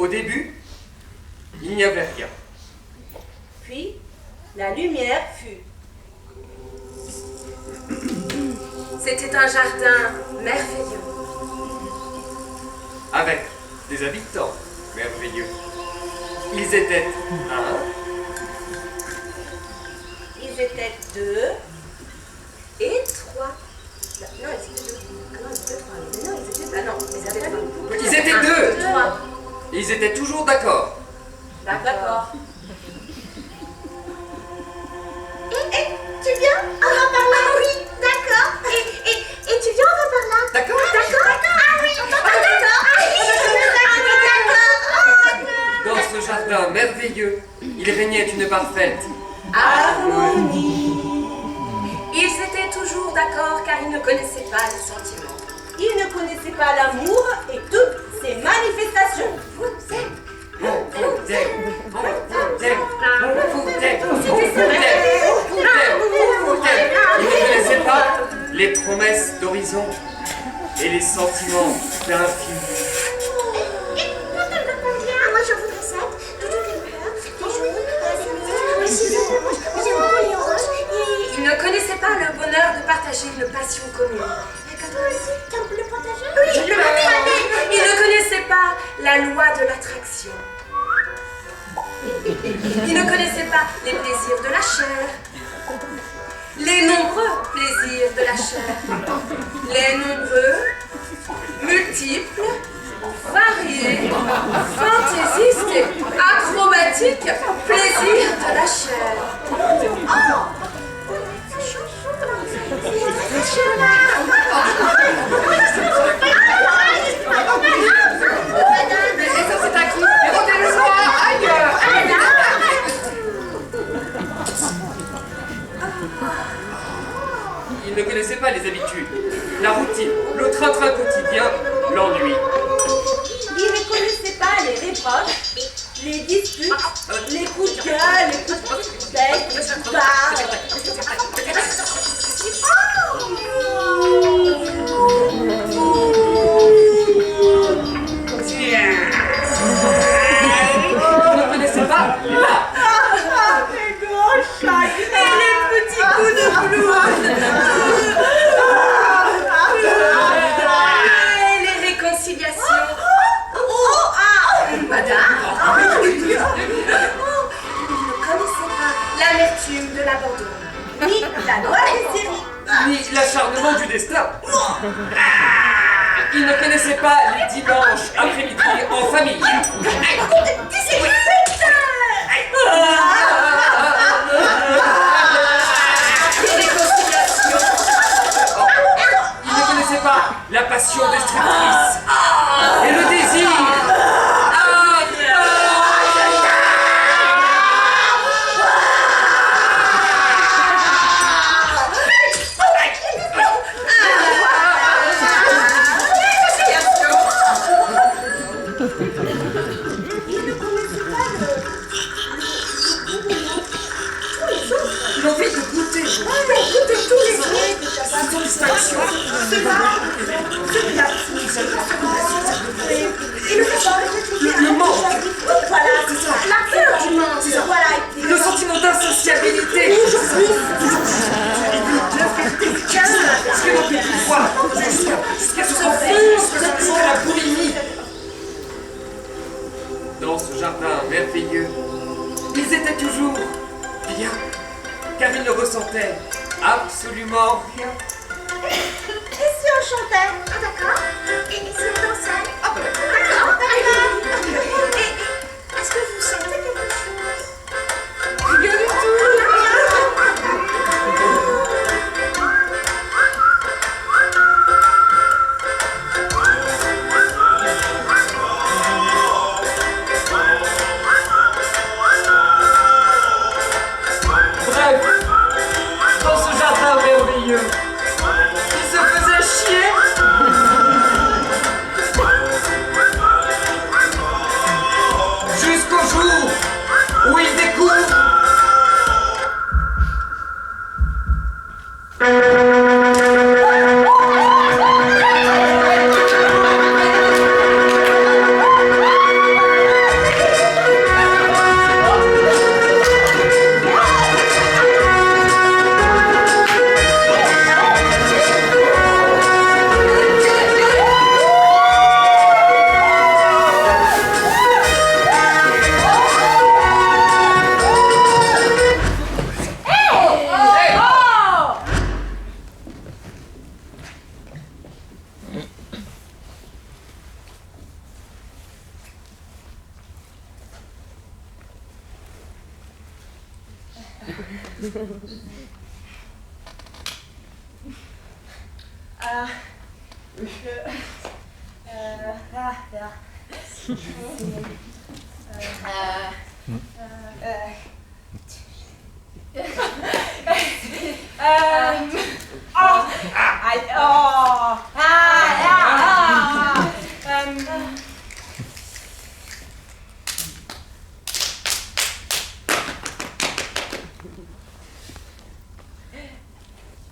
Au début, il n'y avait rien. Puis, la lumière fut. C'était un jardin merveilleux. Avec des habitants merveilleux. Ils étaient un, Ils étaient 2 Et 3. Non, ils étaient 2. Ah non, ils étaient 3. Mais non, ils étaient. Ah non, ils étaient 3. ils étaient deux. 3. Et ils étaient toujours d'accord. D'accord. Tu viens? On va par là. Ah oui, d'accord. Et tu viens? On va par là. D'accord? D'accord. Ah oui, d'accord. Ah oui, Dans ce jardin merveilleux, il régnait une parfaite. Harmonie. Ils étaient toujours d'accord car ils ne connaissaient pas les sentiments. Ils ne connaissaient pas l'amour et toutes ses manifestations. Ils ne connaissaient pas les promesses d'horizon et les sentiments d'infini. moi je voudrais ça. Doudou des couleurs, des jaunes, des ciseaux rouges. J'aime beaucoup les roses. Ils ne connaissaient pas le bonheur de partager une passion commune. Et toi aussi, tu aimes le partager? Oui, le partager. Ils ne connaissaient pas la loi de l'attraction. Ils ne connaissaient pas les plaisirs de la chair. Les nombreux plaisirs de la chair. Les nombreux, multiples, variés, fantaisistes et acrobatiques plaisirs de la chair. Ils ne connaissaient pas les habitudes, la routine, le train-train quotidien, l'ennui. Ils ne connaissaient pas les reproches, les disputes, les coups de gueule, les coups de bec, les coups de barre. Ils ne connaissaient pas la Les gros chats et les petits coups de blues. Et les réconciliations. Madame. Ils ne connaissaient pas l'amertume de l'abandon. Ni la loi des séries. ni l'acharnement du destin. Ils ne connaissaient pas les dimanches après-midi en famille. Les réconciliations. Ils ne connaissaient pas la passion destructrice et le désir. L'envie de goûter tous les autres satisfactions. Le manque, Voilà, c'est ça. La peur du monde. Voilà. le sentiment d'insociabilité. Ce que l'on peut voir, jusqu'à ce refus, jusqu'à la boulimie. Dans ce jardin merveilleux, ils étaient toujours bien, car ils ne ressentaient absolument rien. Et si on chantait? Ah d'accord. Et si on dansait? Ah ben, D'accord. Et est-ce que vous sentez quelque chose? rien du tout. Bref, dans ce jardin merveilleux, ils se faisaient chier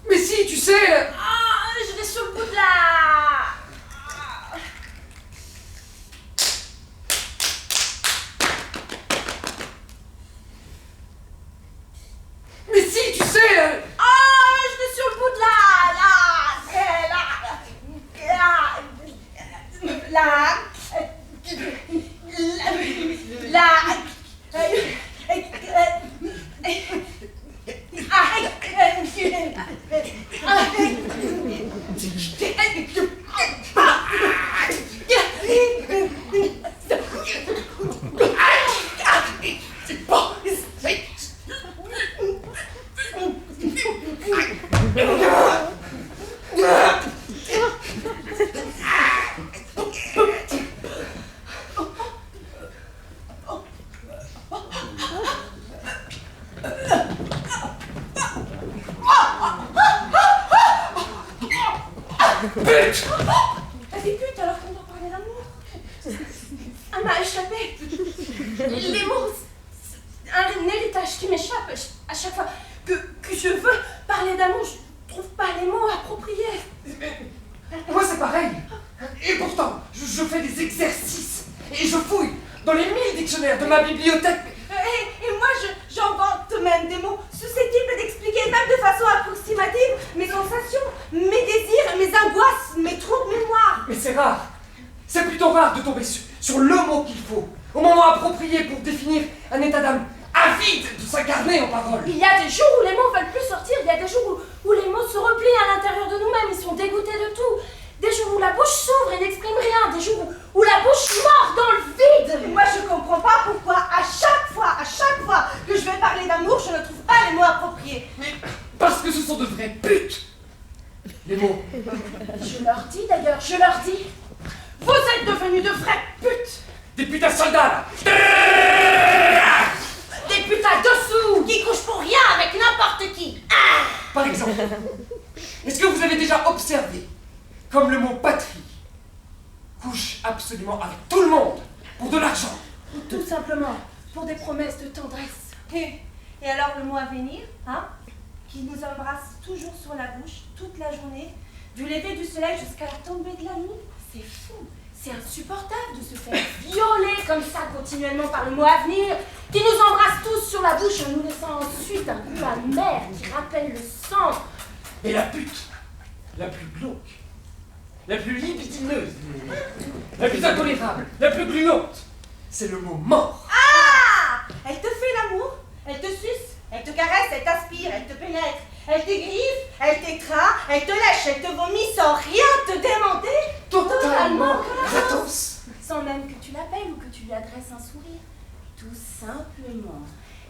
Mais si, tu sais... Je vais sur le bout de la... Mais si, tu sais... Je vais sur le bout de Pute! T'as des putes alors qu'on doit parler d'amour. Elle m'a échappé. Les mots, c'est un héritage qui m'échappe. À chaque fois que je veux parler d'amour, je trouve pas les mots appropriés. Moi, c'est pareil. Et pourtant, je fais des exercices. Et je fouille dans les 1000 dictionnaires de ma bibliothèque. Et moi, j'invente même des mots susceptibles d'expliquer, même de façon approximative, mes sensations, mes désirs, mes angoisses, mes trous de mémoire. Mais c'est rare. C'est plutôt rare de tomber sur le mot qu'il faut, au moment approprié pour définir un état d'âme avide de s'incarner en parole. Il y a des jours où les mots veulent plus sortir, il y a des jours où les mots se replient à l'intérieur de nous-mêmes, ils sont dégoûtés de tout. Des jours où la bouche s'ouvre et n'exprime rien, des jours où la bouche mord dans le vide. Et moi, je comprends pas pourquoi à chaque fois que je vais parler d'amour, je ne trouve pas les mots appropriés. Mais parce que ce sont de vraies putes. Les mots. Je leur dis d'ailleurs, vous êtes devenus de vraies putes. Des putains de soldats, là. Des putains dessous qui couchent pour rien avec n'importe qui. Par exemple, est-ce que vous avez déjà observé comme le mot patrie couche absolument avec tout le monde pour de l'argent? Ou tout simplement pour des promesses de tendresse. Et alors le mot à venir, hein, qui nous embrasse toujours sur la bouche toute la journée, du lever du soleil jusqu'à la tombée de la nuit, c'est fou. C'est insupportable de se faire violer comme ça continuellement par le mot à venir, qui nous embrasse tous sur la bouche en nous laissant ensuite un goût amer qui rappelle le sang. Et la pute, la plus glauque, la plus libidineuse, la plus intolérable, la plus gluante, c'est le mot mort. Ah! Elle te fait l'amour, elle te suce, elle te caresse, elle t'aspire, elle te pénètre, elle t'égriffe, elle t'écrase, elle te lèche, elle te vomit sans rien te démenter. Totalement gratos. Sans même que tu l'appelles ou que tu lui adresses un sourire. Tout simplement,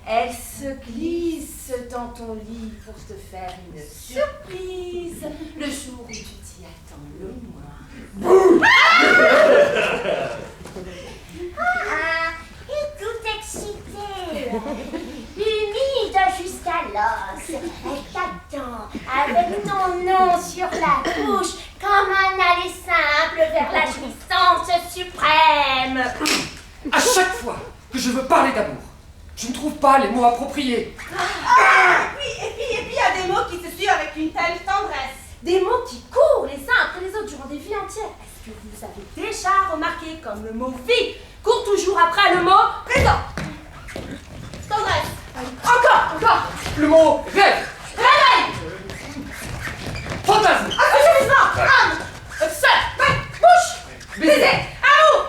elle se glisse dans ton lit pour te faire une surprise le jour où tu t'y attends le moins. Et tout excitée, humide jusqu'à l'os, elle t'attend avec ton nom sur la bouche comme un aller simple vers la jouissance suprême. À chaque fois que je veux parler d'amour, je ne trouve pas les mots appropriés. Et puis il y a des mots qui se suivent avec une telle tendresse. Des mots qui courent les uns après les autres durant des vies entières. Est-ce que vous avez déjà remarqué comme le mot vie court toujours après le mot présent? Tendresse. Encore. Le mot rêve, Réveil. fantasme, Assouvissement. Âme. Seul. Bouche. Baiser. Amour.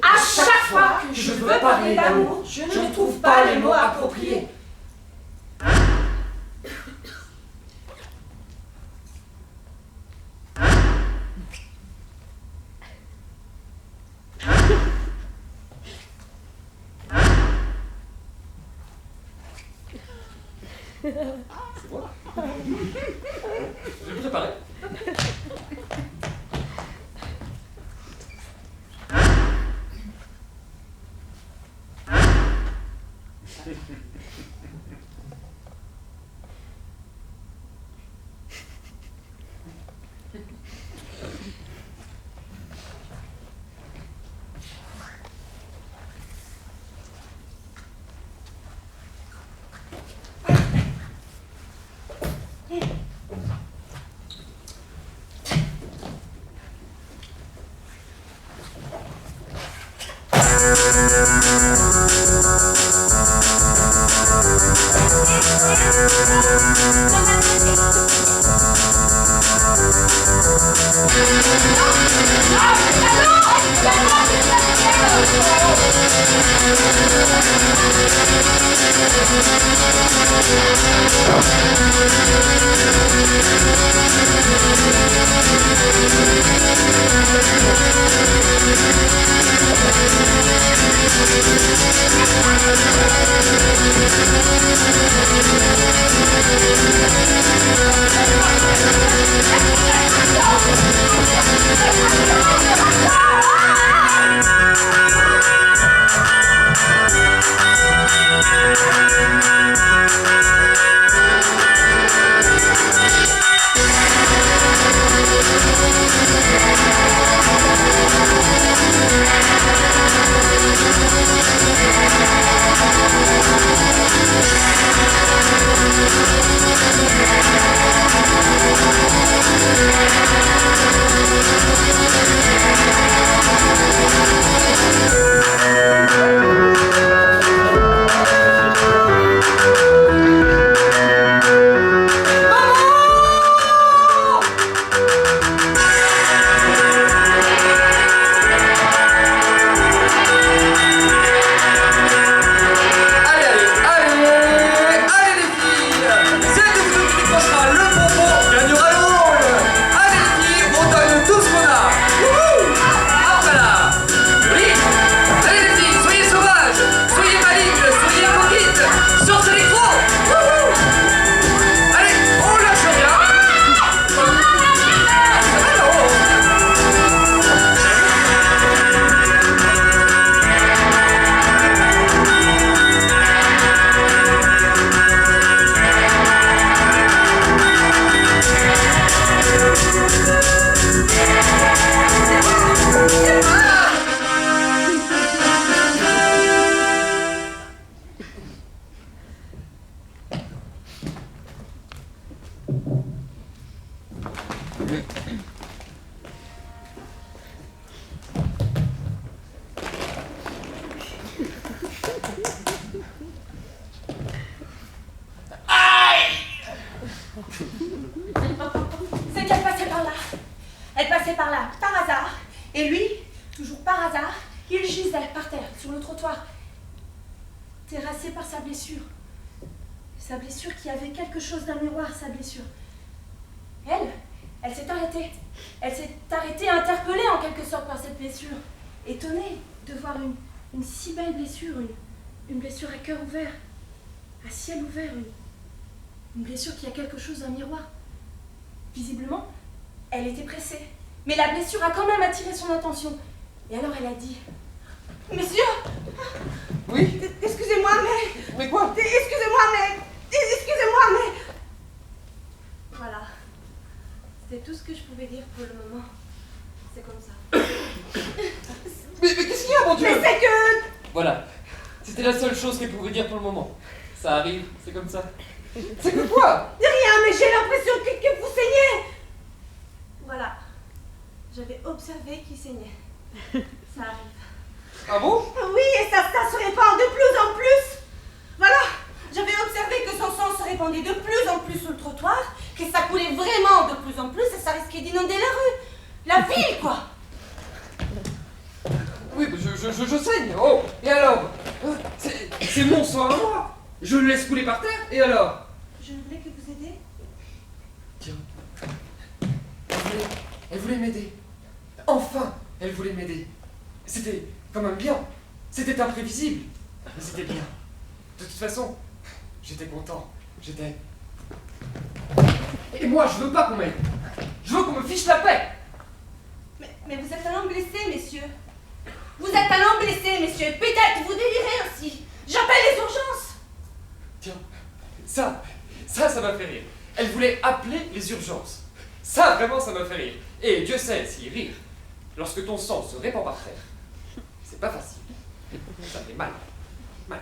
À chaque fois que je veux parler d'amour, je ne trouve pas les mots appropriés. C'est moi. Je vais me préparer. C'est qu'elle passait par là. Elle passait par là, par hasard. Et lui, toujours par hasard, il gisait par terre, sur le trottoir, terrassé par sa blessure. Sa blessure qui avait quelque chose d'un miroir, sa blessure. Elle s'est arrêtée. Elle s'est arrêtée, interpellée en quelque sorte par cette blessure. Étonnée de voir une si belle blessure, une blessure à cœur ouvert, à ciel ouvert, une blessure qui a quelque chose d'un miroir. Visiblement, elle était pressée. Mais la blessure a quand même attiré son attention. Et alors elle a dit... Messieurs! Oui? Excusez-moi, mais... Mais quoi? Excusez-moi, mais... Voilà. C'était tout ce que je pouvais dire pour le moment. C'est comme ça. Mais qu'est-ce qu'il y a, mon Dieu? Mais c'est que... Voilà. C'était la seule chose qu'elle pouvait dire pour le moment. Ça arrive, c'est comme ça. C'est que quoi? Rien, mais j'ai l'impression que vous saignez. Voilà. J'avais observé qu'il saignait. Ça arrive. Ah bon? Oui, et ça se répand de plus en plus. Voilà. J'avais observé que son sang se répandait de plus en plus sur le trottoir, que ça coulait vraiment de plus en plus et ça risquait d'inonder la rue. La ville, quoi. Oui, mais je saigne. Oh, et alors? C'est mon sang à moi. Je le laisse couler par terre, et alors? Je voulais que vous aidiez. Tiens. Elle voulait m'aider. Enfin, elle voulait m'aider. C'était quand même bien. C'était imprévisible. Mais c'était bien. De toute façon, j'étais content. J'étais... Et moi, je veux pas qu'on m'aide. Je veux qu'on me fiche la paix. Mais vous êtes un homme blessé, messieurs. Vous êtes un homme blessé, messieurs. Peut-être vous délirez aussi. J'appelle les urgences. Tiens, ça m'a fait rire. Elle voulait appeler les urgences. Ça, vraiment, ça m'a fait rire. Et Dieu sait si rire, lorsque ton sang se répand par terre, c'est pas facile. Ça fait mal. Mal.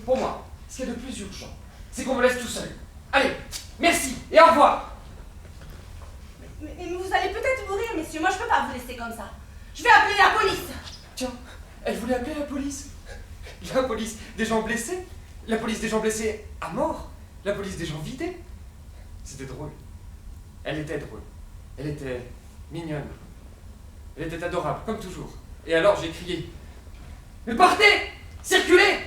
Pour moi, ce qu'il y a de plus urgent, c'est qu'on me laisse tout seul. Allez, merci et au revoir. Mais vous allez peut-être mourir, messieurs. Moi, je peux pas vous laisser comme ça. Je vais appeler la police. Tiens, elle voulait appeler la police. La police des gens blessés. La police des gens blessés à mort. La police des gens vidés. C'était drôle. Elle était drôle. Elle était mignonne. Elle était adorable, comme toujours. Et alors j'ai crié. Mais partez! Circulez!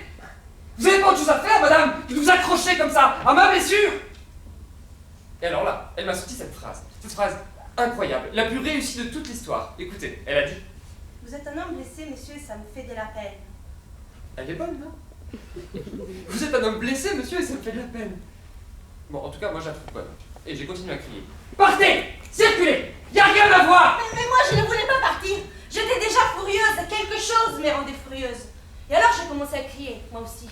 Vous avez pas autre chose à faire, madame, que de vous accrocher comme ça à ma blessure! Et alors là, elle m'a sorti cette phrase incroyable, la plus réussie de toute l'histoire. Écoutez, elle a dit... Vous êtes un homme blessé, monsieur, et ça me fait de la peine. Elle est bonne, non? Vous êtes un homme blessé, monsieur, et ça me fait de la peine. Bon, en tout cas, moi, je la trouve bonne. Et j'ai continué à crier. Partez! Circulez! Y a rien à voir! Mais moi, je ne voulais pas partir. J'étais déjà furieuse. Quelque chose m'est rendue furieuse. Et alors, j'ai commencé à crier, moi aussi.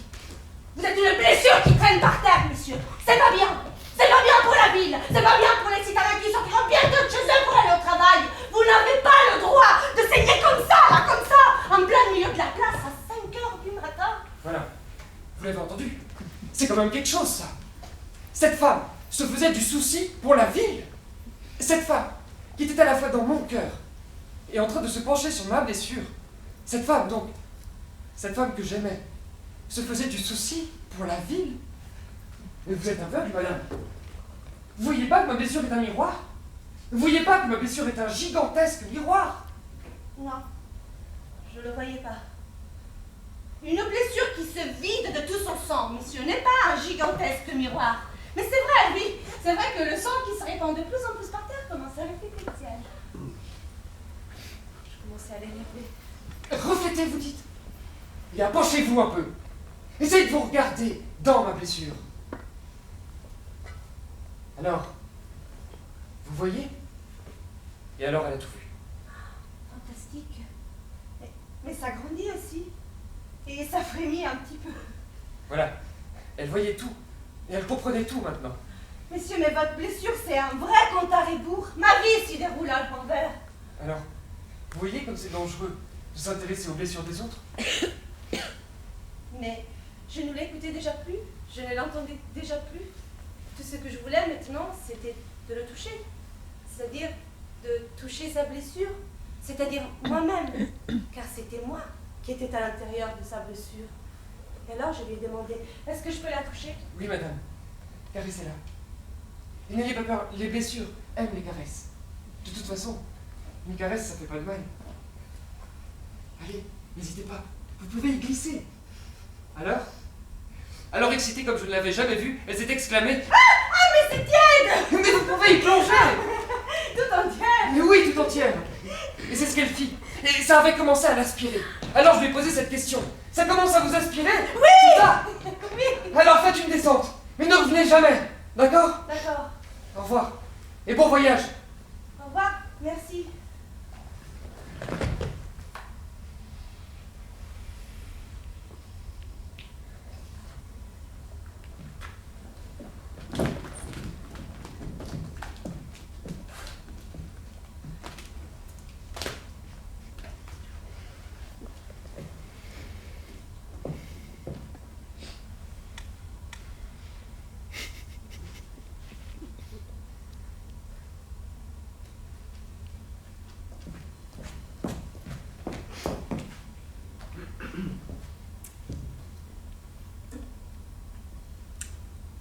Vous êtes une blessure qui traîne par terre, monsieur. C'est pas bien. C'est pas bien pour la ville. C'est pas bien pour les citadins qui sortiront bientôt de chez eux pour aller au travail. Vous n'avez pas le droit de saigner comme ça, là, comme ça, en plein milieu de la place à 5h du matin. Voilà. Vous l'avez entendu? C'est quand même quelque chose, ça. Cette femme se faisait du souci pour la ville. Cette femme qui était à la fois dans mon cœur et en train de se pencher sur ma blessure. Cette femme, donc, cette femme que j'aimais, se faisait du souci pour la ville. Mais vous êtes aveugle, madame. Vous voyez pas que ma blessure est un miroir? Vous voyez pas que ma blessure est un gigantesque miroir? Non, je le voyais pas. Une blessure qui se vide de tout son sang, monsieur, n'est pas un gigantesque miroir. Mais c'est vrai, oui, c'est vrai que le sang qui se répand de plus en plus par terre commence à refléter le ciel. Je commençais à l'énerver. Reflétez, vous dites? Bien, penchez-vous un peu. Essayez de vous regarder dans ma blessure. Alors, vous voyez? Et alors, elle a tout vu. Fantastique. Mais ça grandit aussi. Et ça frémit un petit peu. Voilà. Elle voyait tout. Et elle comprenait tout maintenant. Monsieur, mais votre blessure, c'est un vrai compte à rebours. Ma vie s'y déroule à l'envers. Alors, vous voyez comme c'est dangereux de s'intéresser aux blessures des autres? Mais je ne l'écoutais déjà plus. Je ne l'entendais déjà plus. Tout ce que je voulais maintenant, c'était de le toucher. C'est-à-dire de toucher sa blessure. C'est-à-dire moi-même. Car c'était moi qui était à l'intérieur de sa blessure. Et alors je lui ai demandé, est-ce que je peux la toucher? Oui, madame. Caressez-la. Et n'ayez pas peur, les blessures aiment les caresses. De toute façon, une caresse, ça fait pas de mal. Allez, n'hésitez pas. Vous pouvez y glisser. Alors excitée comme je ne l'avais jamais vue, elle s'est exclamée « Ah, mais c'est tiède! Mais vous pouvez y plonger !» Tout entière! Mais oui, tout entière. Et c'est ce qu'elle fit. Et ça avait commencé à l'aspirer. Alors je lui ai posé cette question. Ça commence à vous aspirer? Oui! C'est ça? Oui! Alors faites une descente. Mais ne revenez jamais. D'accord? D'accord. Au revoir. Et bon voyage. Au revoir. Merci.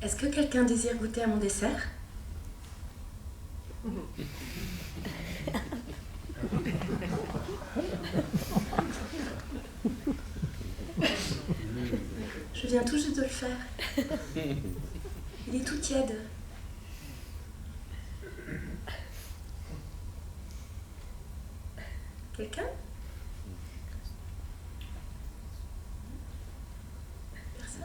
Est-ce que quelqu'un désire goûter à mon dessert? Je viens tout juste de le faire. Il est tout tiède. Quelqu'un? Personne?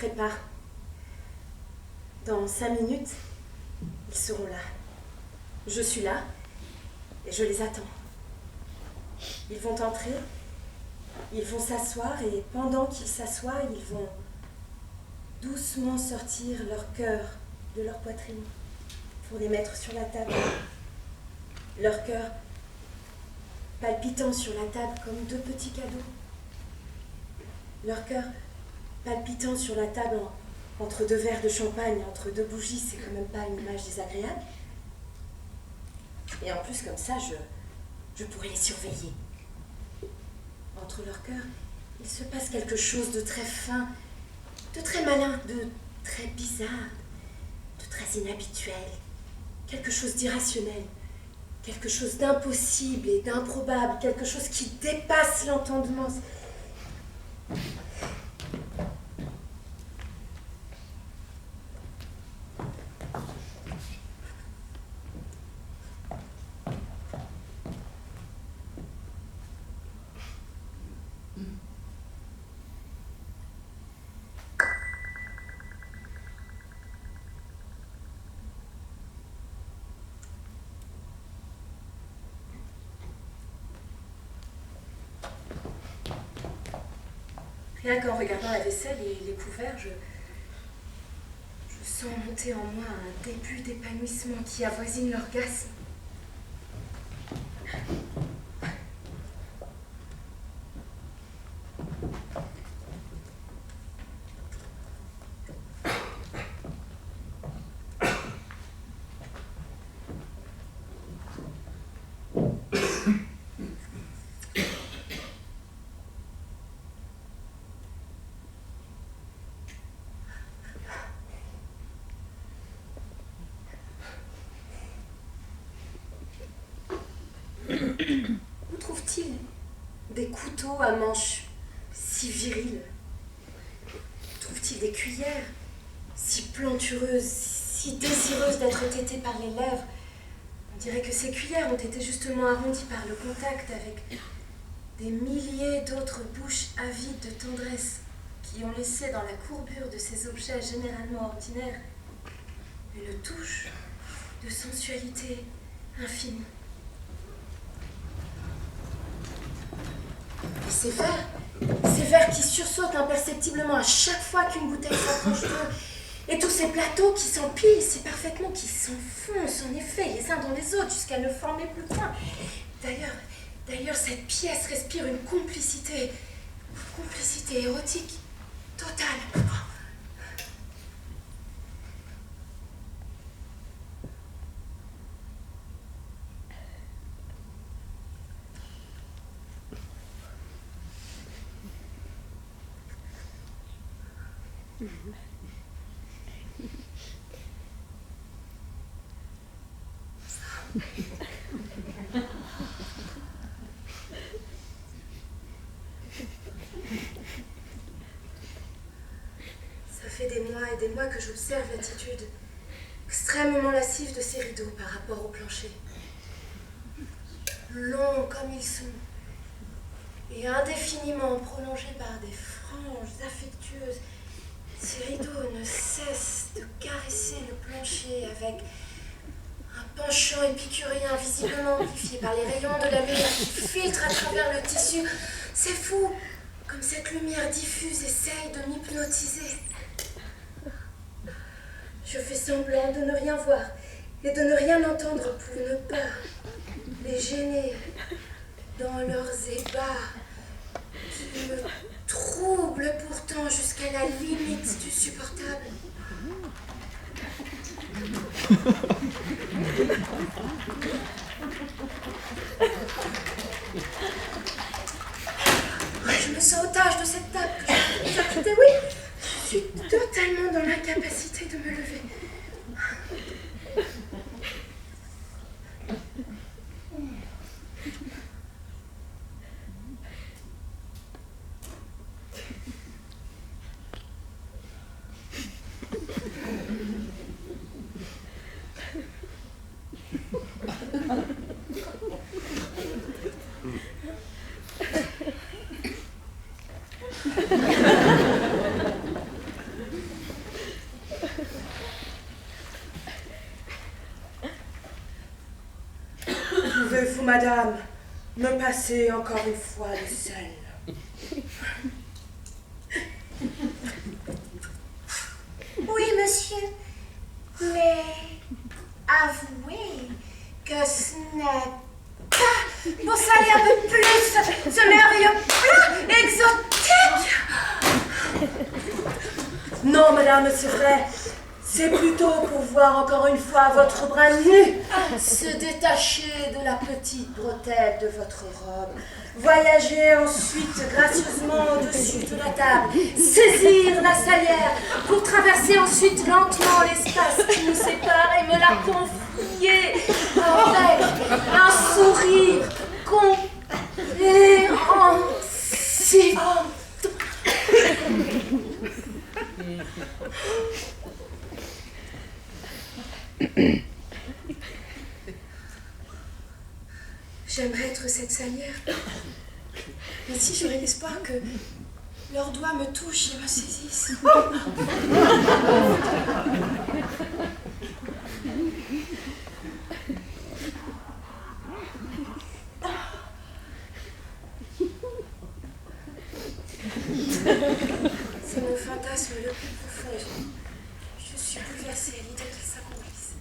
préparent. Dans 5 minutes, ils seront là. Je suis là et je les attends. Ils vont entrer, ils vont s'asseoir et pendant qu'ils s'assoient, ils vont doucement sortir leur cœur de leur poitrine pour les mettre sur la table. Leur cœur palpitant sur la table comme 2 petits cadeaux. Leur cœur palpitant sur la table entre 2 verres de champagne, entre 2 bougies, c'est quand même pas une image désagréable. Et en plus, comme ça, je pourrais les surveiller. Entre leurs cœurs, il se passe quelque chose de très fin, de très malin, de très bizarre, de très inhabituel, quelque chose d'irrationnel, quelque chose d'impossible et d'improbable, quelque chose qui dépasse l'entendement. Rien qu'en regardant la vaisselle et les couverts, je sens monter en moi un début d'épanouissement qui avoisine l'orgasme. Où trouve-t-il des couteaux à manches si viriles? Où trouve-t-il des cuillères si plantureuses, si désireuses d'être tétées par les lèvres? On dirait que ces cuillères ont été justement arrondies par le contact avec des milliers d'autres bouches avides de tendresse qui ont laissé dans la courbure de ces objets généralement ordinaires une touche de sensualité infinie. Et ces verres qui sursautent imperceptiblement à chaque fois qu'une bouteille s'approche d'eux, et tous ces plateaux qui s'empilent si parfaitement, qui s'enfoncent en effet les uns dans les autres jusqu'à ne former plus qu'un. D'ailleurs, cette pièce respire une complicité érotique totale. Ça fait des mois et des mois que j'observe l'attitude extrêmement lascive de ces rideaux par rapport au plancher. Longs comme ils sont, et indéfiniment prolongés par des franges affectueuses, ces rideaux ne cessent de caresser le plancher avec un penchant épicurien visiblement amplifié par les rayons de la lumière qui filtrent à travers le tissu. C'est fou, comme cette lumière diffuse essaye de m'hypnotiser. Je fais semblant de ne rien voir et de ne rien entendre pour ne pas les gêner dans leurs ébats qui me troublent pourtant jusqu'à la limite du supportable. Je me sens otage de cette table que je n'ai pas quittée, oui. Je suis totalement dans l'incapacité de me lever. vous, madame, me passer encore une fois le sel? Oui, monsieur. Mais avouez que ce n'est pas Pour saler un peu plus ce merveilleux plat exotique. Non, madame, c'est vrai. C'est plutôt pour voir encore une fois votre bras nu se détacher de la petite bretelle de votre robe, voyager ensuite gracieusement au-dessus de la table, saisir la salière pour traverser ensuite lentement l'espace qui nous sépare et me la confier avec un sourire compréhensif. J'aimerais être cette salière. Mais si j'aurais l'espoir que leurs doigts me touchent et me saisissent. C'est mon fantasme le plus profond. Je suis bouleversée à l'idée qu'il s'accomplisse.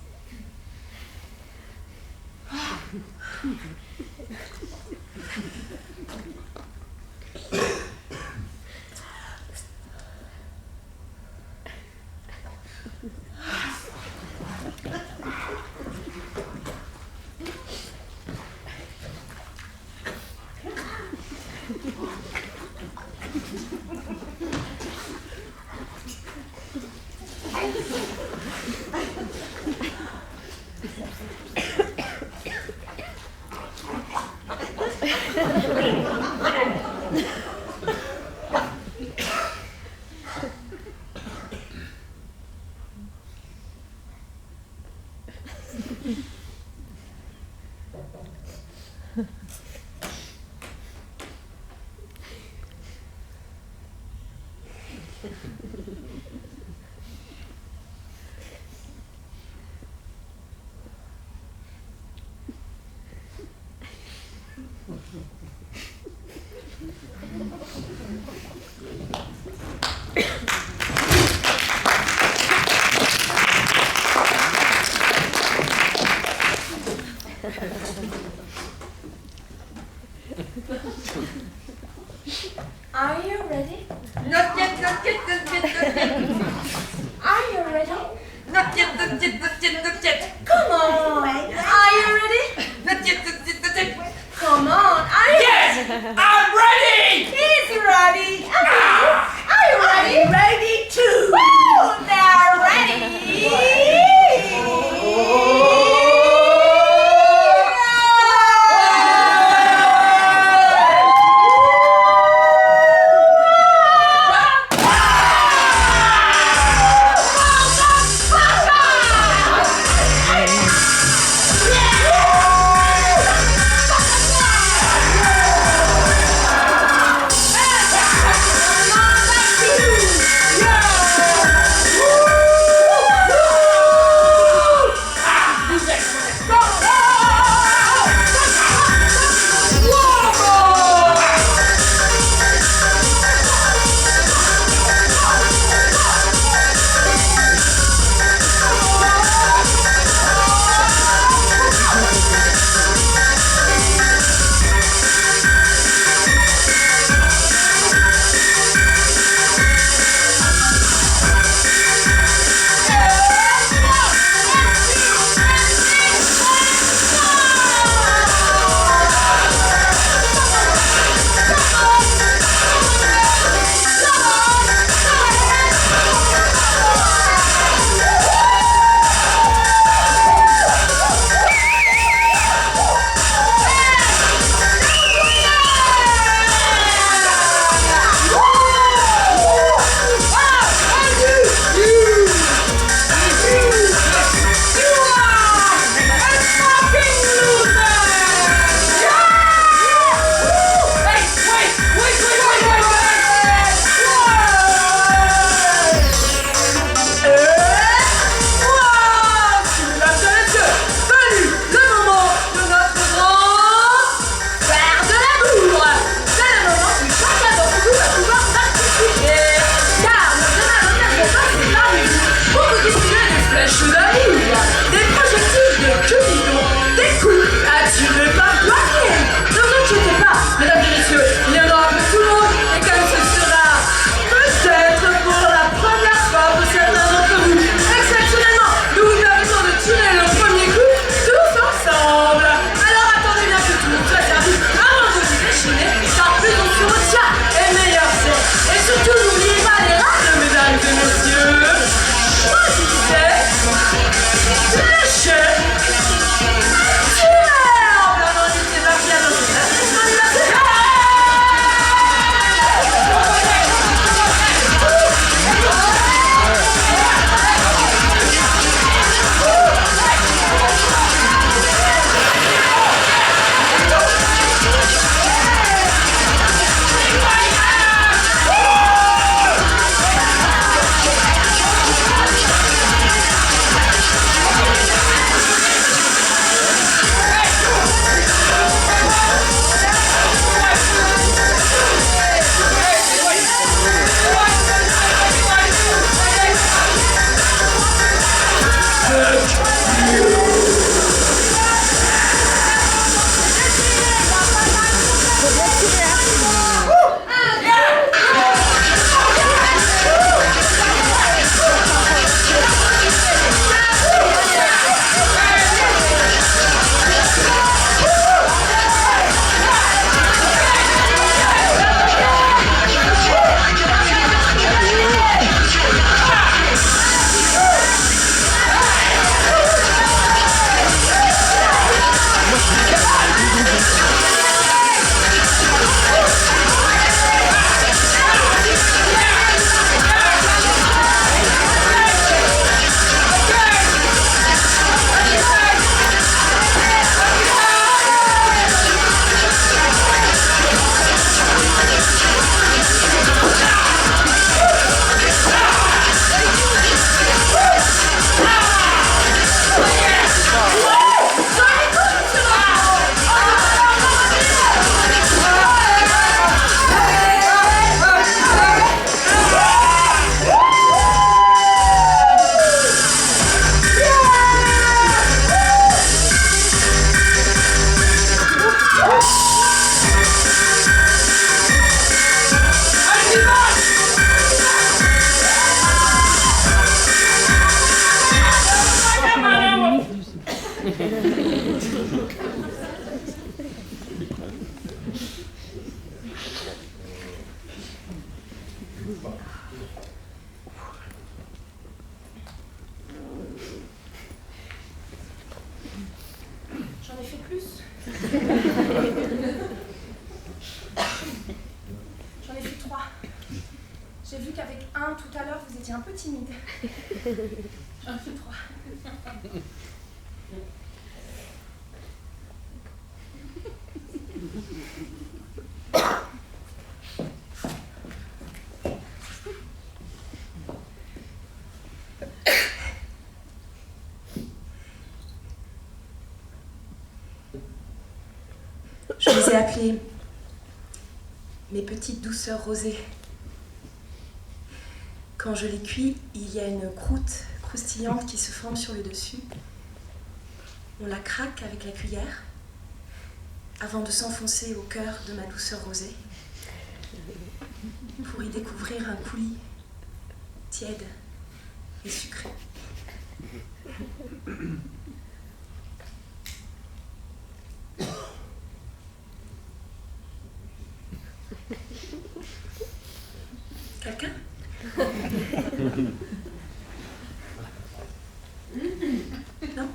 Are you ready? Not yet, not yet, not yet, not yet. Are you ready? Not yet, not yet, not yet, not yet. Come on! Are you ready? Not yet, not yet, not yet. Come on! Are you Yes! I'm ready! He's ready! Are you ready? Ready? J'en ai fait plus. J'en ai fait 3. J'ai vu qu'avec un, tout à l'heure, vous étiez un peu timide. J'en ai fait 3. Je les ai appelées mes petites douceurs rosées. Quand je les cuis, il y a une croûte croustillante qui se forme sur le dessus. On la craque avec la cuillère avant de s'enfoncer au cœur de ma douceur rosée pour y découvrir un coulis tiède et sucré. Quelqu'un? Non?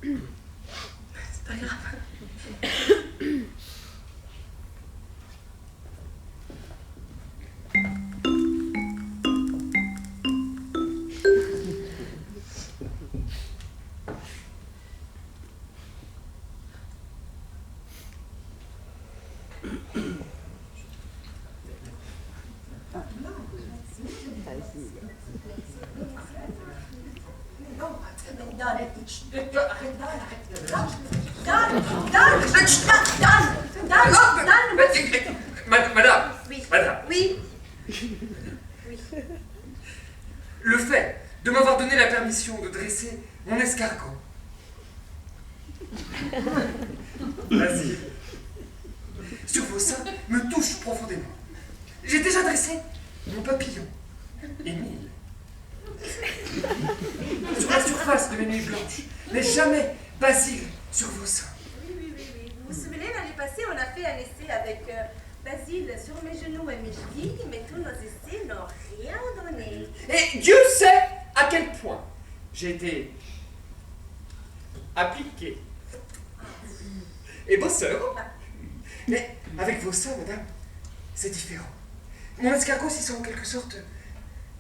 C'est pas grave. Madame, Oui. madame, Oui. le fait de m'avoir donné la permission de dresser mon escargot. Vas-y. Sur vos seins me touche profondément. J'ai déjà dressé mon papillon, Émile, sur la surface de mes nuits blanches, mais jamais Basile sur vos seins. Oui. Vous vous souvenez, l'année passée, on a fait un essai avec Basile sur mes genoux et mes chevilles, mais tous nos essais n'ont rien donné. Et Dieu sait à quel point j'ai été appliqué et bosseur. Mais avec vos seins, madame, c'est différent. Mon escargot s'y sent en quelque sorte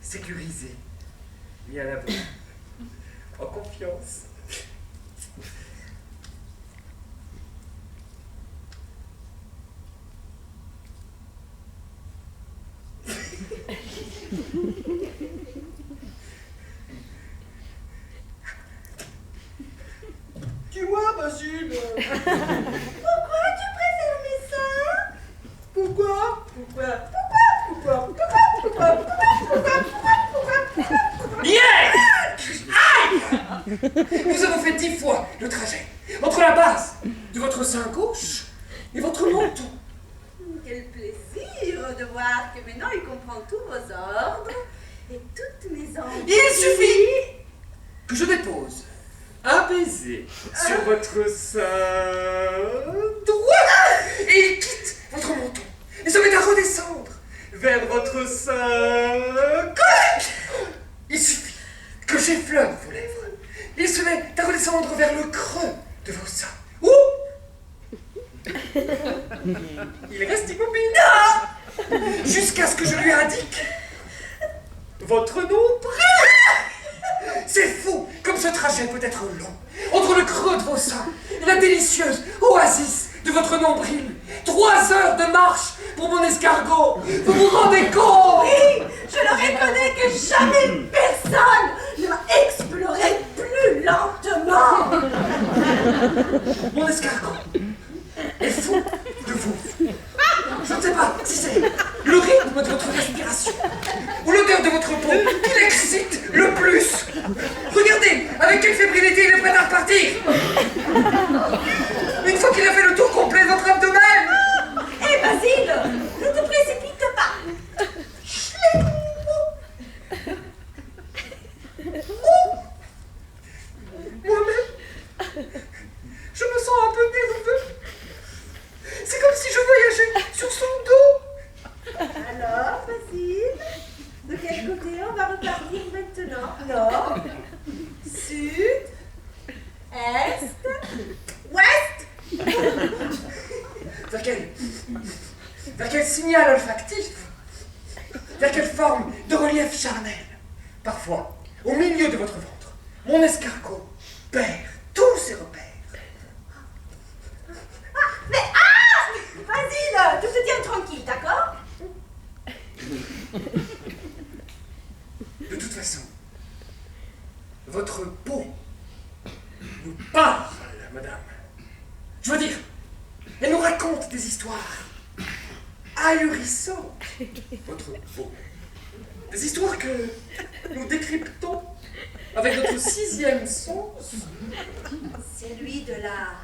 sécurisé, mis à l'abri, en confiance. Dis-moi, Basile. Pourquoi tu préfères mes seins? Pourquoi? Yeah! Aïe! Nous avons fait 10 fois le trajet entre la base de votre sein gauche et votre menton. Quel plaisir de voir que maintenant il comprend tous vos ordres et toutes mes envies. Il suffit que je dépose un baiser sur votre sein droit et il quitte votre menton et se met à redescendre vers votre sein gauche. Il suffit que j'effleure vos lèvres. Il se met à redescendre vers le creux de vos seins. Ou il reste immobile jusqu'à ce que je lui indique votre nombril. C'est fou comme ce trajet peut être long. Entre le creux de vos seins et la délicieuse oasis de votre nombril. 3 heures de marche pour mon escargot. Vous vous rendez compte? Oui, je le reconnais que jamais personne ne m'a exploré plus lentement. Mon escargot est fou de vous. Je ne sais pas si c'est le rythme de votre respiration ou l'odeur de votre peau qui l'excite le plus. Regardez avec quelle fébrilité il est prêt à repartir. Une fois qu'il a fait le tour complet de votre abdomen. Hé Basile, ne te précipite pas. Moi-même, je me sens un peu nerveux. C'est comme si je voyageais sur Vers quel signal olfactif? Vers quelle forme de relief charnel? Parfois, au milieu de votre ventre, mon escargot perd tous ses repères. Basile, tu te tiens tranquille, d'accord? De toute façon, votre peau nous parle, madame. Je veux dire, elle nous raconte des histoires ahurissantes. Votre peau. Des histoires que nous décryptons avec notre sixième sens. Celui de la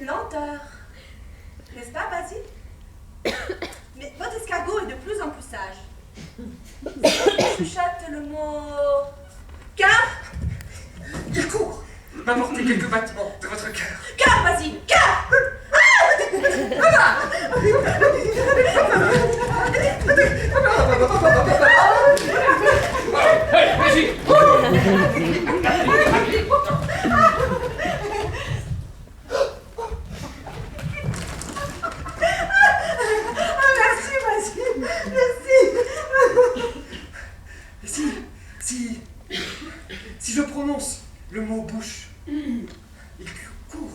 lenteur. N'est-ce pas, Basile? Mais votre escargot est de plus en plus sage. Je chuchote le mot cœur. Il court m'apporter quelques battements de votre cœur. Cœur, Basile, cœur. Hey, vas-y. Merci, Basile, merci. Si je prononce le mot bouche, il court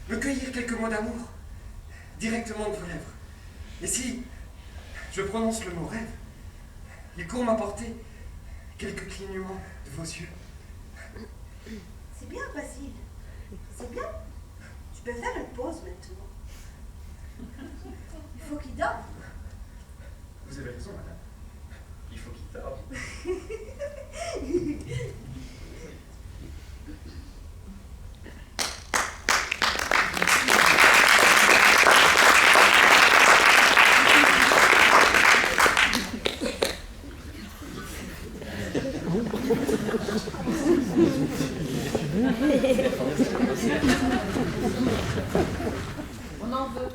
me cueillir quelques mots d'amour directement de vos lèvres. Et si je prononce le mot rêve, il court m'apporter quelques clignements de vos yeux. C'est bien, Basile. C'est bien. Tu peux faire une pause maintenant. Il faut qu'il dorme. Vous avez raison, madame. Il faut qu'il dorme. On en veut.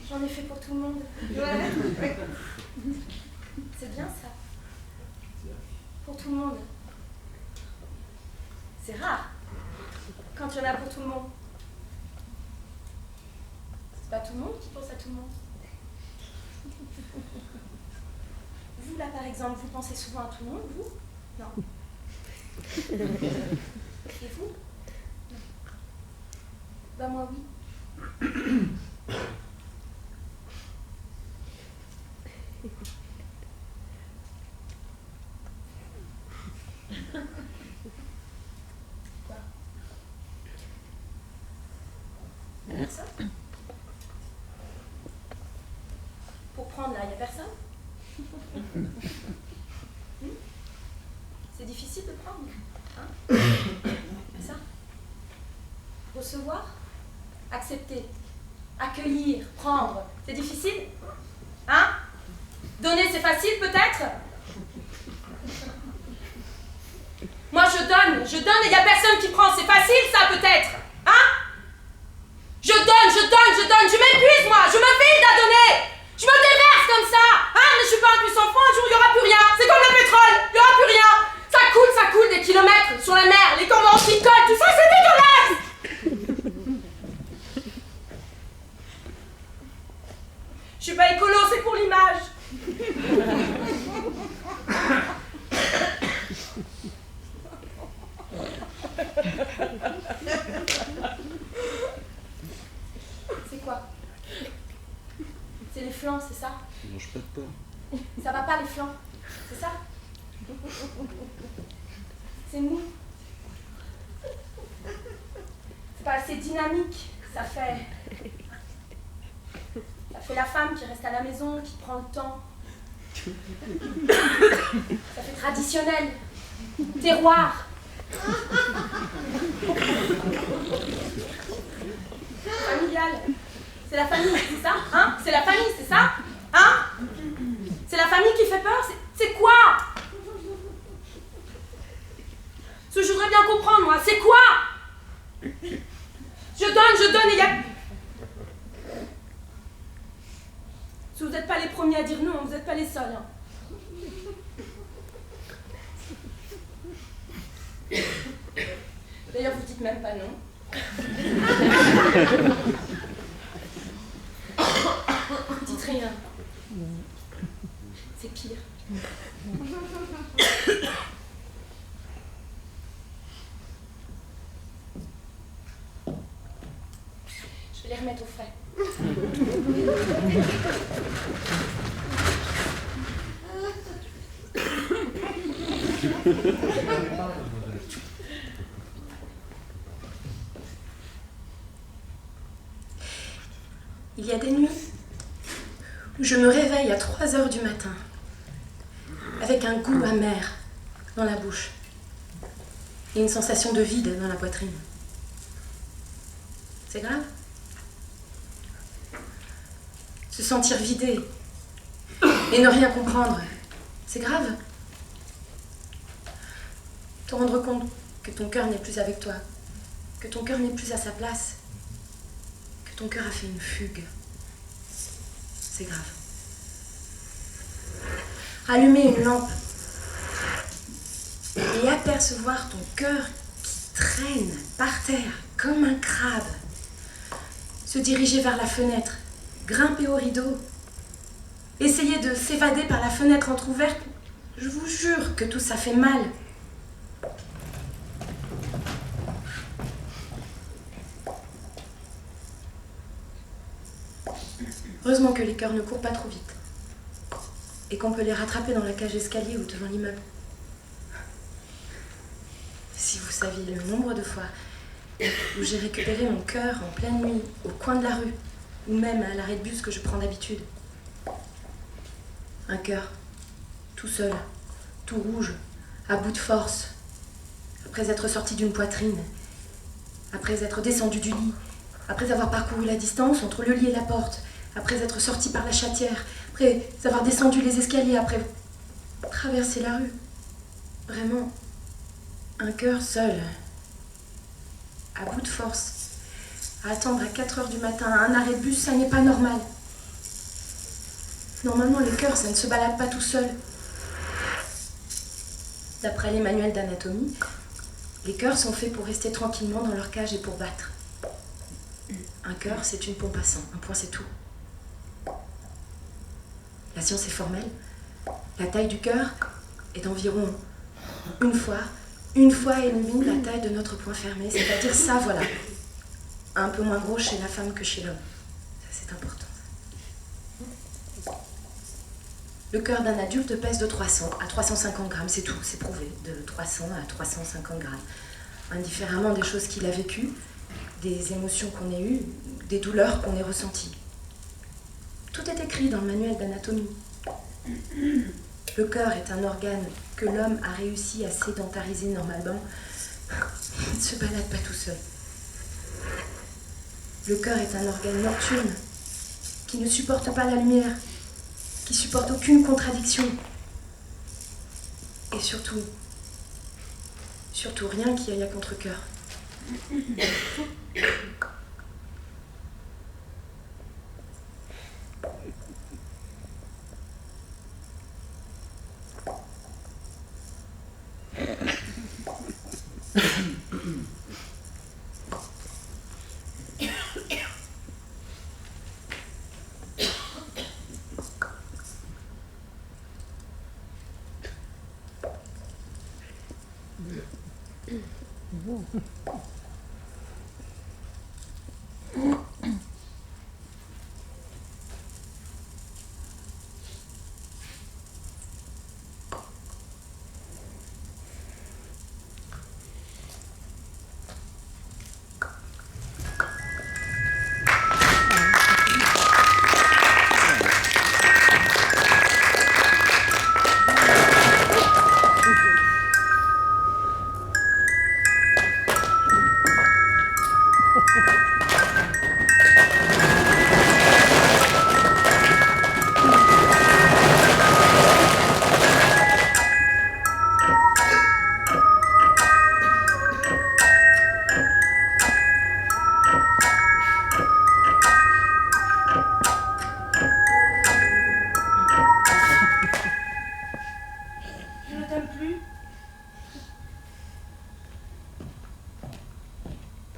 J'en ai fait pour tout le monde. Ouais. C'est bien ça. Pour tout le monde. C'est rare quand il y en a pour tout le monde. C'est pas tout le monde qui pense à tout le monde. Vous là par exemple, vous pensez souvent à tout le monde, vous? Non. Et vous? Non. Bah moi oui. Quoi? Personne? Pour prendre là, il n'y a personne? C'est difficile de prendre, hein? C'est ça? Recevoir, accepter, accueillir, prendre, c'est difficile? Hein? Donner, c'est facile peut-être? Moi je donne et il n'y a personne qui prend, c'est facile ça peut-être? Hein? Je donne, je m'épuise moi, je me vide à donner! Je me déverse comme ça! Hein? Mais je suis pas un puissant fond, un jour il n'y aura plus rien! C'est comme le pétrole, il n'y aura plus rien! Ça coule des kilomètres sur la mer, les cormorans qui collent, tout ça c'est dégueulasse! Je suis pas écolo, c'est pour l'image! C'est quoi? C'est les flancs, c'est ça? Tu manges pas de porc. Ça va pas les flancs, c'est ça? C'est mou. C'est pas assez dynamique, ça fait la femme qui reste à la maison, qui prend le temps. Ça fait traditionnel, terroir. Familial. C'est la famille, c'est ça? Hein? C'est la famille, c'est ça? Hein? C'est la famille qui fait peur? C'est quoi? Ce que je voudrais bien comprendre, moi, c'est quoi? Je donne et il y a... Si vous n'êtes pas les premiers à dire non, vous n'êtes pas les seuls. Hein. D'ailleurs, vous dites même pas non. Dites rien. C'est pire. Je vais les remettre au frais. Il y a des nuits où je me réveille à 3 heures du matin avec un goût amer dans la bouche et une sensation de vide dans la poitrine. C'est grave? Se sentir vidé et ne rien comprendre, c'est grave? Te rendre compte que ton cœur n'est plus avec toi, que ton cœur n'est plus à sa place, que ton cœur a fait une fugue, c'est grave. Allumer une lampe et apercevoir ton cœur qui traîne par terre comme un crabe, se diriger vers la fenêtre, grimper au rideau, essayer de s'évader par la fenêtre entrouverte, je vous jure que tout ça fait mal. Heureusement que les cœurs ne courent pas trop vite et qu'on peut les rattraper dans la cage d'escalier ou devant l'immeuble. Si vous saviez le nombre de fois où j'ai récupéré mon cœur en pleine nuit, au coin de la rue, ou même à l'arrêt de bus que je prends d'habitude. Un cœur, tout seul, tout rouge, à bout de force, après être sorti d'une poitrine, après être descendu du lit, après avoir parcouru la distance entre le lit et la porte, après être sorti par la chatière, après avoir descendu les escaliers, après traverser la rue. Vraiment, un cœur seul, à bout de force, à attendre à 4 heures du matin à un arrêt de bus, ça n'est pas normal. Normalement, les cœurs, ça ne se balade pas tout seul. D'après les manuels d'anatomie, les cœurs sont faits pour rester tranquillement dans leur cage et pour battre. Un cœur, c'est une pompe à sang, un point c'est tout. La science est formelle. La taille du cœur est d'environ une fois et demie la taille de notre poing fermé, c'est-à-dire ça, voilà. Un peu moins gros chez la femme que chez l'homme. Ça, c'est important. Le cœur d'un adulte pèse de 300 à 350 grammes, c'est tout, c'est prouvé, de 300 à 350 grammes. Indifféremment des choses qu'il a vécues, des émotions qu'on ait eues, des douleurs qu'on ait ressenties. Tout est écrit dans le manuel d'anatomie. Le cœur est un organe que l'homme a réussi à sédentariser normalement. Il ne se balade pas tout seul. Le cœur est un organe nocturne qui ne supporte pas la lumière, qui supporte aucune contradiction. Et surtout rien qui aille à contre-cœur.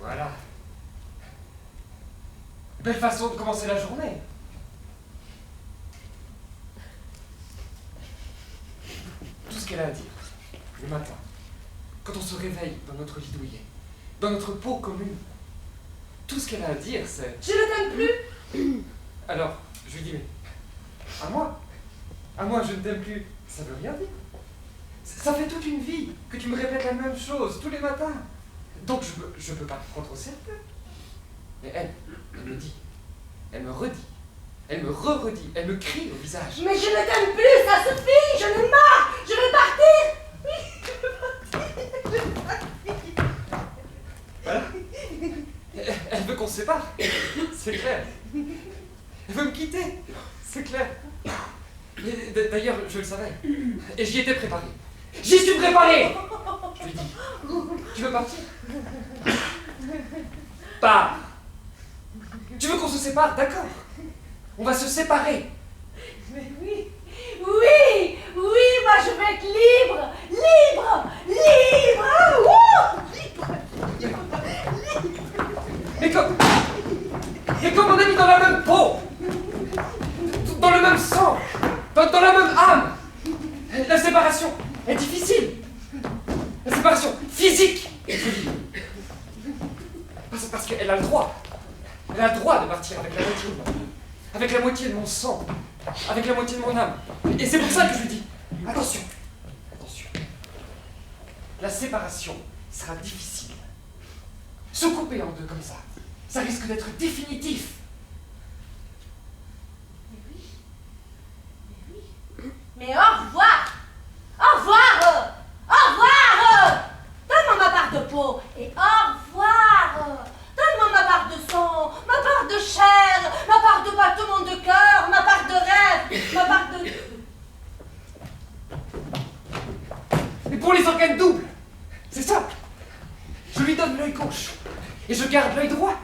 Voilà. Belle façon de commencer la journée. Tout ce qu'elle a à dire, le matin, quand on se réveille dans notre lit douillet, dans notre peau commune, tout ce qu'elle a à dire, c'est... Je ne t'aime plus. Alors, je lui dis, mais... À moi, je ne t'aime plus. Ça veut rien dire. Ça fait toute une vie que tu me répètes la même chose tous les matins. Donc je peux pas te prendre au sérieux. Mais elle me dit, elle me redit, elle me re-redit, elle me crie au visage. Mais je ne t'aime plus, ça suffit. J'en ai marre. Je veux partir. Voilà. Elle veut qu'on se sépare. C'est clair. Elle veut me quitter. C'est clair. D'ailleurs, je le savais. Et j'y étais préparé. J'y suis préparé. Je lui dis, tu veux partir? Pars. Tu veux qu'on se sépare? D'accord. On va se séparer. Mais oui, moi je veux être libre. Ah, wouh, Mais comme on est mis dans la même peau, dans le même sang, dans la même âme, la séparation est difficile. La séparation physique est difficile. Parce qu'elle a le droit. Elle a le droit de partir avec la moitié de moi. Avec la moitié de mon sang. Avec la moitié de mon âme. Et c'est pour ça que je lui dis, attention. La séparation sera difficile. Se couper en deux comme ça risque d'être définitif. Mais au revoir. Donne-moi ma part de peau et au revoir. Donne-moi ma part de sang, ma part de chair, ma part de battement de cœur, ma part de rêve, ma part de... Et pour les organes doubles, c'est simple. Je lui donne l'œil gauche et je garde l'œil droit.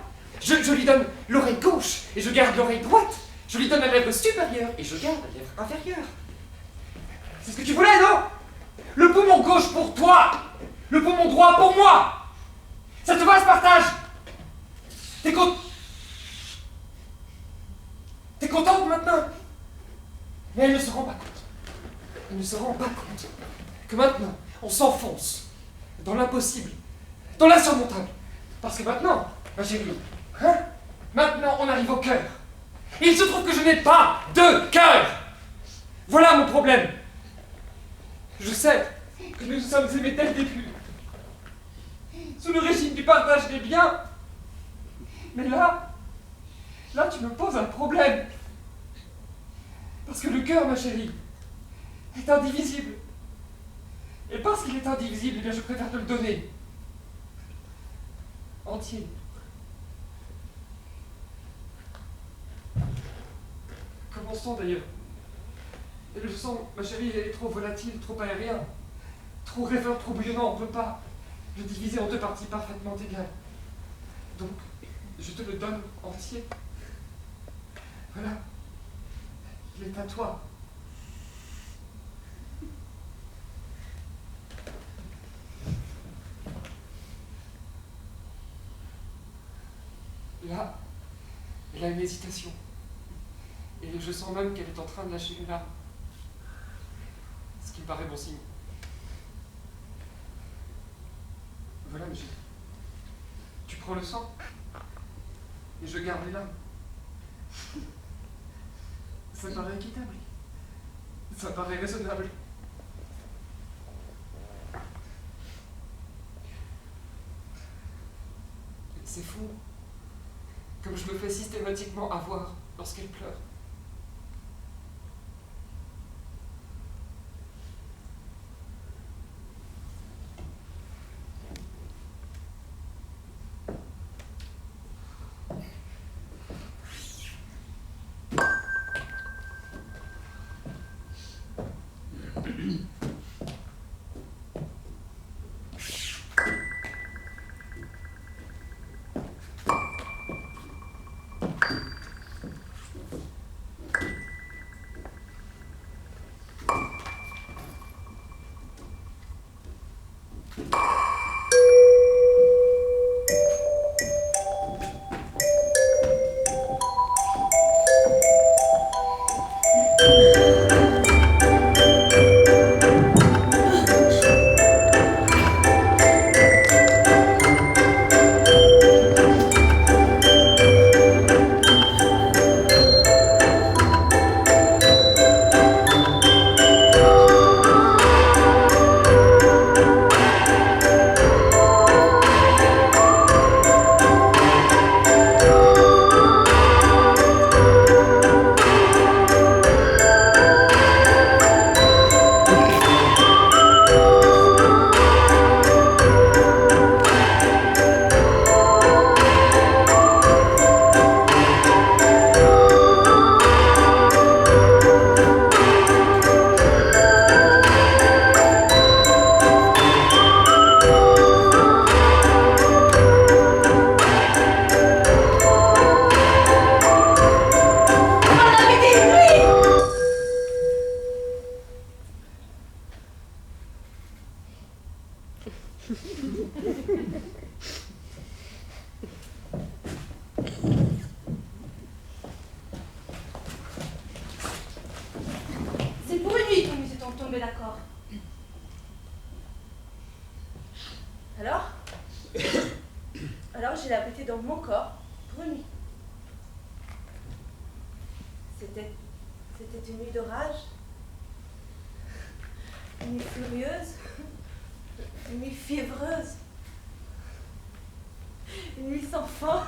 Je lui donne l'oreille gauche et je garde l'oreille droite. Je lui donne la lèvre supérieure et je garde la lèvre inférieure. C'est ce que tu voulais, non? Le poumon gauche pour toi, le poumon droit pour moi. Ça te va ce partage? T'es contente maintenant? Mais elle ne se rend pas compte. Elle ne se rend pas compte que maintenant, on s'enfonce dans l'impossible, dans l'insurmontable. Parce que maintenant, ma chérie, maintenant on arrive au cœur. Et il se trouve que je n'ai pas de cœur. Voilà mon problème. Je sais que nous nous sommes aimés dès le début, sous le régime du partage des biens. Mais là, tu me poses un problème. Parce que le cœur, ma chérie, est indivisible. Et parce qu'il est indivisible, eh bien je préfère te le donner. Entier. Commençons d'ailleurs. Et le sang, ma chérie, est trop volatile, trop aérien, trop rêveur, trop bouillonnant. On ne peut pas le diviser en deux parties parfaitement égales. Donc, je te le donne entier. Voilà. Il est à toi. Là, elle a une hésitation. Et je sens même qu'elle est en train de lâcher une larme. Ce qui me paraît bon signe. Voilà, mais tu prends le sang et je garde les larmes. Ça me paraît équitable. Ça me paraît raisonnable. C'est fou. Comme je me fais systématiquement avoir lorsqu'elle pleure. tomber d'accord. Alors j'ai l'habité dans mon corps pour une nuit. C'était une nuit d'orage, une nuit furieuse, une nuit fiévreuse, une nuit sans fin.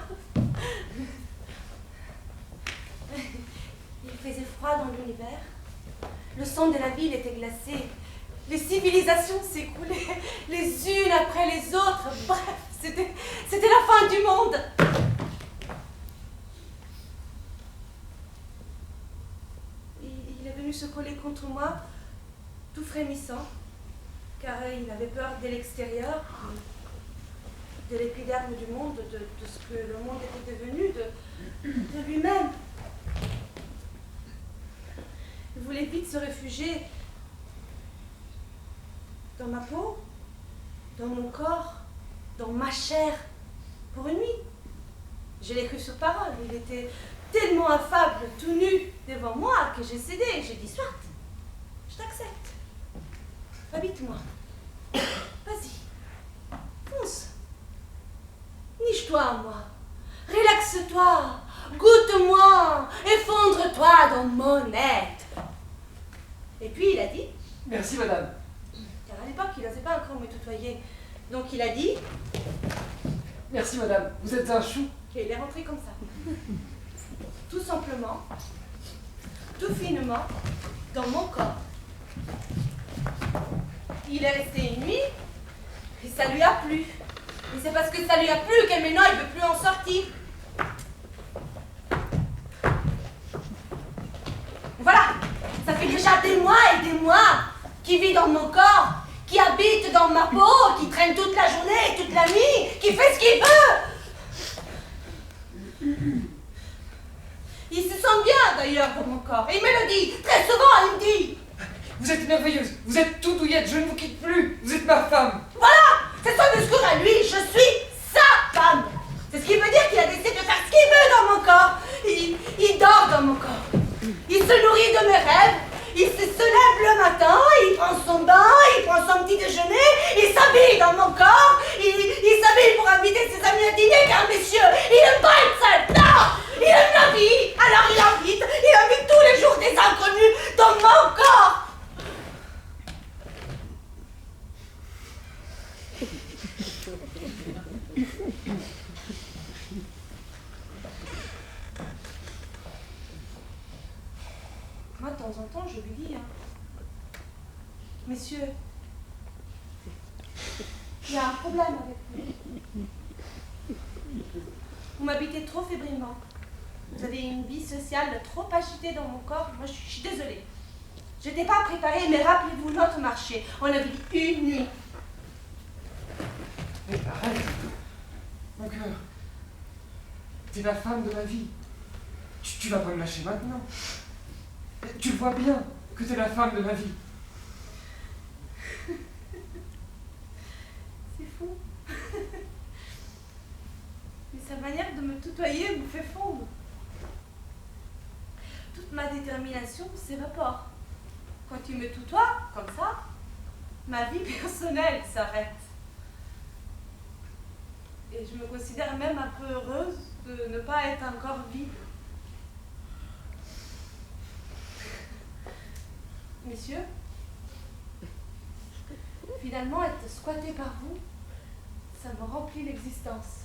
Il faisait froid dans l'univers. Le sang de la ville était glacé. Les civilisations s'écoulaient les unes après les autres. Bref, c'était la fin du monde. Il est venu se coller contre moi, tout frémissant, car il avait peur de l'extérieur, de l'épiderme du monde, de ce que le monde était devenu, de lui-même. Il voulait vite se réfugier dans ma peau, dans mon corps, dans ma chair, pour une nuit. Je l'ai cru sur parole. Il était tellement affable, tout nu, devant moi, que j'ai cédé. J'ai dit, soit, je t'accepte. Habite-moi. Vas-y. Fonce. Niche-toi à moi. Relaxe-toi. Goûte-moi. Effondre-toi dans mon être. Et puis il a dit... Merci, madame. Car à l'époque, il n'osait pas encore me tutoyer. Donc il a dit... Merci, madame. Vous êtes un chou. Et il est rentré comme ça. Tout simplement, tout finement, dans mon corps. Il est resté une nuit, et ça lui a plu. Et c'est parce que ça lui a plu que maintenant il ne veut plus en sortir. Voilà, ça fait déjà des mois et des mois qu'il vit dans mon corps, qui habite dans ma peau, qui traîne toute la journée et toute la nuit, qui fait ce qu'il veut. Il se sent bien d'ailleurs dans mon corps. Et il me le dit, très souvent il me dit. Vous êtes merveilleuse, vous êtes tout douillette, je ne vous quitte plus. Vous êtes ma femme. Voilà, c'est son discours à lui, je suis sa femme. C'est ce qui veut dire qu'il a décidé de faire ce qu'il veut dans mon corps. Il dort dans mon corps. Il se nourrit de mes rêves. Il se lève le matin, il prend son bain, il prend son petit déjeuner, il s'habille dans mon corps, il s'habille pour inviter ses amis à dîner, car messieurs, il n'aime pas être seul, non! Il aime la vie, alors il invite tous les jours des inconnus dans mon corps. Moi, de temps en temps, je lui dis, messieurs, il y a un problème avec vous. Vous m'habitez trop fébrilement. Vous avez une vie sociale trop agitée dans mon corps. Moi, je suis désolée. Je n'étais pas préparée, mais rappelez-vous notre marché. On a vécu une nuit. Mais arrête. Mon cœur. T'es la femme de ma vie. Tu vas pas me lâcher maintenant. Tu le vois bien que t'es la femme de ma vie. C'est fou. Mais sa manière de me tutoyer me fait fondre. Toute ma détermination s'évapore. Quand tu me tutoies, comme ça, ma vie personnelle s'arrête. Et je me considère même un peu heureuse de ne pas être encore vide. Messieurs, finalement, être squatté par vous, ça me remplit l'existence.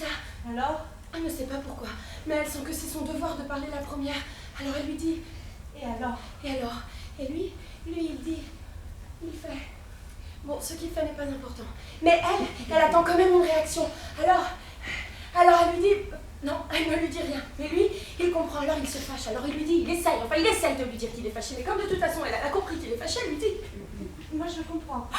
ça. Alors? Elle ne sait pas pourquoi, mais elle sent que c'est son devoir de parler la première. Alors elle lui dit... Et alors? Et alors? Et lui, il dit... Il fait... Bon, ce qu'il fait n'est pas important. Mais elle attend quand même une réaction. Alors elle lui dit... Non, elle ne lui dit rien. Mais lui, il comprend, alors il se fâche. Alors il lui dit, il essaye de lui dire qu'il est fâché. Mais comme de toute façon, elle a compris qu'il est fâché, elle lui dit... Moi, je comprends.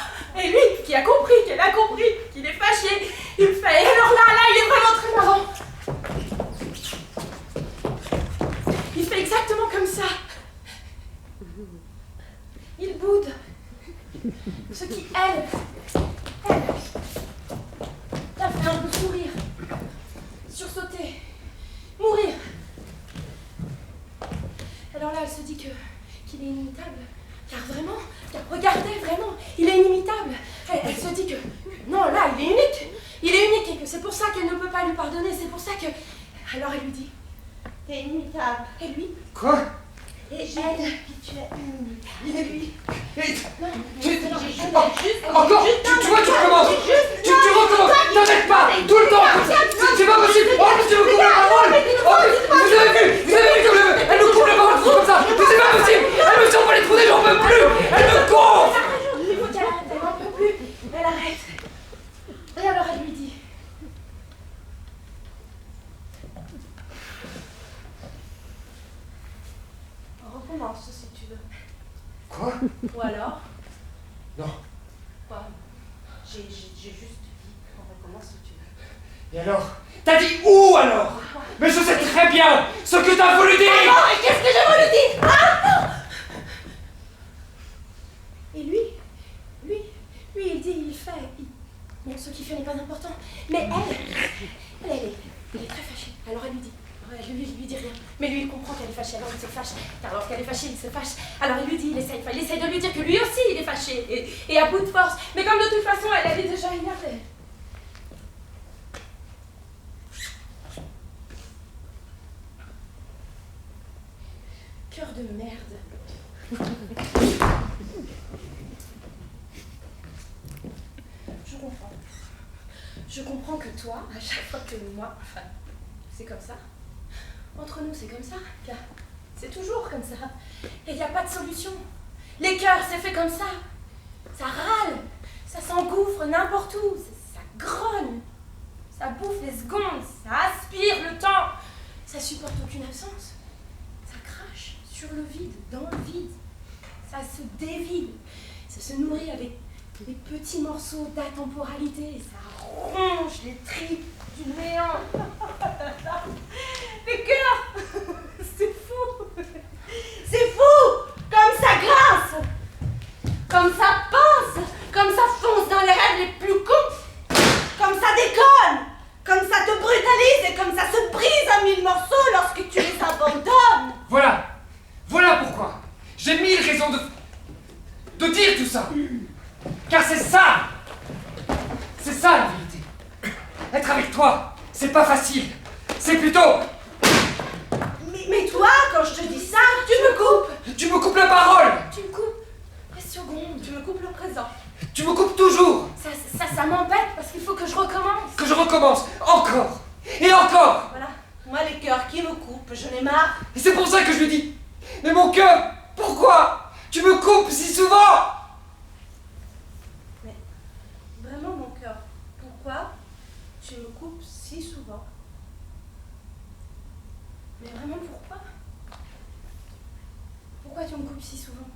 Et lui, qui a compris qu'elle a compris qu'il est fâché, il fait... Et alors là, il est vraiment très marrant. Il fait exactement comme ça. Il boude. Ce qui, elle, l'a fait un peu sourire, sursauter, mourir. Alors là, elle se dit qu'il est inimitable. Car regardez, vraiment, il est inimitable. Elle se dit que, non, là, il est unique. Il est unique et que c'est pour ça qu'elle ne peut pas lui pardonner. C'est pour ça que... Alors elle lui dit, T'es inimitable. et lui, Quoi? et elle, Tu es inimitable. il est lui. Encore? Tu vois, tu recommences! Tu recommences! T'arrêtes pas! Tout le temps! C'est pas possible! Oh, mais tu me coupes la parole! Oh, vous avez vu comme elle me coupe la parole comme ça! Mais c'est pas possible! Elle me sort pas les trous des j'en peux plus! Elle me gonfle! Il faut qu'elle arrête, elle n'en peut plus. Elle arrête. Et alors elle lui dit... On recommence si tu veux. Quoi? Ou alors? Non. Quoi? J'ai juste dit qu'on recommence si tu veux. Et alors? T'as dit où alors? Mais je sais très bien ce que t'as voulu dire! Et qu'est-ce que j'ai voulu dire? Ah non! Et lui, il dit, il fait... Bon, ce qu'il fait n'est pas important. Mais elle est très fâchée. Alors elle lui dit... Elle lui dit rien. Mais lui, il comprend qu'elle est fâchée, alors il se fâche. Car lorsqu'elle est fâchée, il se fâche. Alors il lui dit, il essaye de lui dire que lui aussi, il est fâché. Et à bout de force. Mais comme de toute façon, elle est déjà énervée. Cœur de merde. Je comprends. Je comprends que toi, à chaque fois que moi, enfin, c'est comme ça. Entre nous, c'est comme ça. Car c'est toujours comme ça. Et il n'y a pas de solution. Les cœurs, c'est fait comme ça. Ça râle. Ça s'engouffre n'importe où. Ça grogne. Ça bouffe les secondes. Ça aspire le temps. Ça supporte aucune absence. Ça crache sur le vide, dans le vide. Ça se dévide. Ça se nourrit avec des petits morceaux d'atemporalité. Ça ronge les tripes du néant. Les cœurs, c'est fou. C'est fou! Comme ça grince! Comme ça pince! Comme ça fonce dans les rêves les plus cons! Comme ça déconne! Comme ça te brutalise et comme ça se brise à 1000 morceaux lorsque tu les abandonnes! Voilà pourquoi j'ai 1000 raisons de dire tout ça. Car c'est ça la vérité. Être avec toi, c'est pas facile. C'est plutôt... Mais toi, quand je te dis ça, tu me coupes! Tu me coupes la parole. Tu me coupes les secondes. Tu me coupes le présent. Tu me coupes toujours. Ça m'embête parce qu'il faut que je recommence. Que je recommence encore et encore. Voilà. Moi, les cœurs qui me coupent, je n'ai marre. Et c'est pour ça que je lui dis. Mais mon cœur, pourquoi tu me coupes si souvent? Mais vraiment, mon cœur, pourquoi tu me coupes si souvent? Mais vraiment, pourquoi? Pourquoi tu me coupes si souvent?